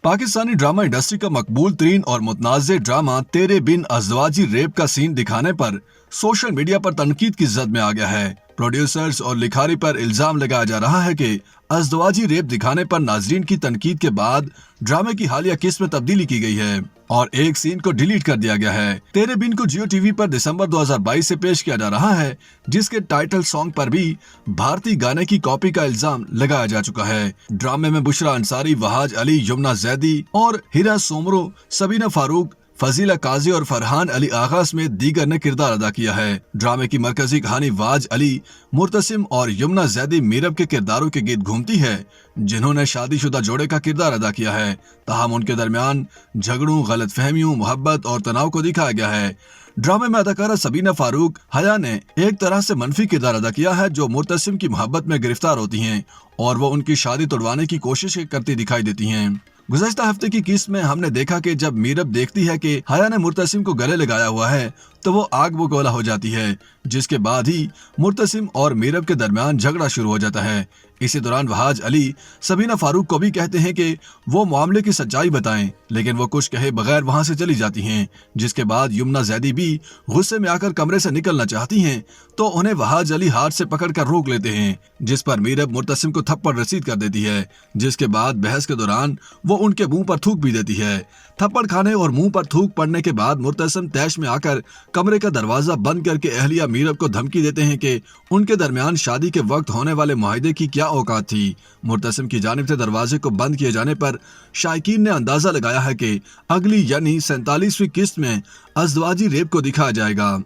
Pakistani drama industry का मकबूल तरीन और मुतनाज़े ड्रामा तेरे बिन अज़दवाजी रेप का सीन दिखाने पर सोशल मीडिया पर तनकीद की जद में आ गया है। प्रोड्यूसर्स और लिखारी पर इल्जाम लगाया जा रहा है कि अज़दवाजी रेप दिखाने पर नाजरीन की तनकीद के बाद ड्रामे की हालिया किस्त में तब्दीली की गई है और एक सीन को डिलीट कर दिया गया है। तेरे बिन को जियो टीवी पर दिसंबर 2022 से पेश किया जा रहा है, जिसके टाइटल सॉन्ग पर भी भारतीय गाने की कॉपी का इल्जाम लगाया जा चुका है। ड्रामे में बुशरा अंसारी, वहाज अली, यमुना जैदी और हिरा सोमरो, सबीना फारूक, फजीला काजी और फरहान अली आगा में दीगर ने किरदार अदा किया है। ड्रामे की मरकजी कहानी वाज अली, मुर्तसिम और यमुना जैदी मीरब के किरदारों के गीत घूमती है, जिन्होंने शादीशुदा जोड़े का किरदार अदा किया है। ताहम उनके दरमियान झगड़ों, गलतफहमियों, मोहब्बत और तनाव को दिखाया गया है। ड्रामे में अदाकारा सबीना फारूक हया ने एक तरह से मनफी किरदार अदा किया है, जो मुर्तसिम की मोहब्बत में गिरफ्तार होती हैं और वो उनकी शादी तोड़वाने की कोशिश करती दिखाई देती हैं। गुज़श्ता हफ्ते की किस्त में हमने देखा कि जब मीरब देखती है कि हया ने मुर्तसिम को गले लगाया हुआ है तो वो आग बगोला हो जाती है, जिसके बाद ही मुर्तसिम और मीरब के दरमियान झगड़ा शुरू हो जाता है। इसी दौरान वहाज अली सबीना फारूक को भी कहते हैं कि वो मामले की सच्चाई बताएं, लेकिन वो कुछ कहे बगैर वहां से चली जाती हैं। जिसके बाद यमुना जैदी भी गुस्से में आकर कमरे से निकलना चाहती हैं तो उन्हें वहाज अली हाथ से पकड़कर रोक लेते हैं, जिस पर मीरब मुर्तसिम को थप्पड़ रसीद कर देती है। जिसके बाद बहस के दौरान वो उनके मुंह पर थूक भी देती है। थप्पड़ खाने और मुंह पर थूक पड़ने के बाद मुर्तसिम तैश में आकर कमरे का दरवाजा बंद करके अहलिया मीरब को धमकी देते हैं कि उनके दरमियान शादी के वक्त होने वाले मुआहदे की क्या औकात थी। मुर्तसिम की जानिब से दरवाजे को बंद किए जाने पर शायकीन ने अंदाजा लगाया है कि अगली यानी 47वीं किस्त में अज़दवाजी रेप को दिखाया जाएगा।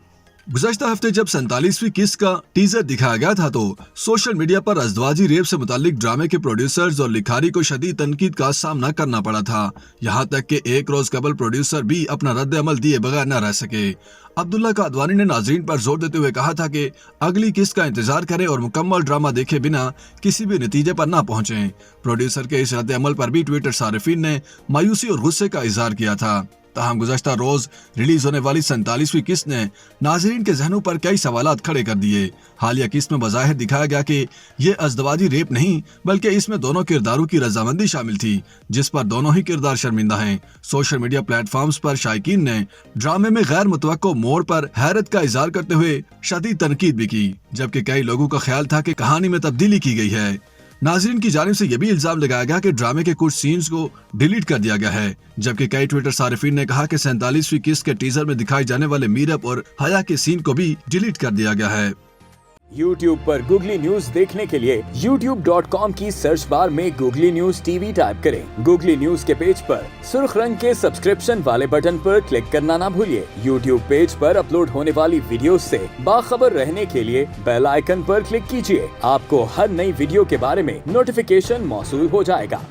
गुज़श्ता हफ्ते जब 47वीं किस्त का टीजर दिखाया गया था तो सोशल मीडिया पर अज़दवाजी रेप से मुताल्लिक ड्रामे के प्रोड्यूसर्स और लिखारी को शदीद तनकीद का सामना करना पड़ा था। यहाँ तक कि एक रोज कबल प्रोड्यूसर भी अपना रद्द अमल दिए बगैर न रह सके। अब्दुल्ला कादवानी ने नाजरीन पर जोर देते हुए कहा था कि अगली किस्त का इंतजार करें और मुकम्मल ड्रामा देखे बिना किसी भी नतीजे पर न पहुंचे। प्रोड्यूसर के इस रद्द अमल पर भी ट्विटर सारिफीन ने मायूसी और गुस्से का इजहार किया था। ताहम गुज़श्ता रोज रिलीज होने वाली 47वीं किस्त ने नाजरीन के जहनों पर कई सवालात खड़े कर दिए। हालिया किस्त में बज़ाहिर दिखाया गया कि ये अज़दवाजी रेप नहीं बल्कि इसमें दोनों किरदारों की रजामंदी शामिल थी, जिस पर दोनों ही किरदार शर्मिंदा हैं। सोशल मीडिया प्लेटफॉर्म्स पर शायकीन ने ड्रामे में गैर मुतवक्को मोड़ पर हैरत का इजहार करते हुए शदीद तनकीद भी की, जबकि कई लोगों का ख्याल था कि कहानी में तब्दीली की गई है। नाज़रीन की जानिब से यह भी इल्जाम लगाया गया कि ड्रामे के कुछ सीन्स को डिलीट कर दिया गया है, जबकि कई ट्विटर सारिफीन ने कहा कि 47वीं किस्त के टीजर में दिखाई जाने वाले मीरब और हया के सीन को भी डिलीट कर दिया गया है। YouTube पर गूगली न्यूज देखने के लिए youtube.com की सर्च बार में गूगली न्यूज टीवी टाइप करें। गूगली न्यूज के पेज पर सुर्ख रंग के सब्सक्रिप्शन वाले बटन पर क्लिक करना ना भूलिए। YouTube पेज पर अपलोड होने वाली वीडियोस से बाखबर रहने के लिए बेल आइकन पर क्लिक कीजिए। आपको हर नई वीडियो के बारे में नोटिफिकेशन मौसूल हो जाएगा।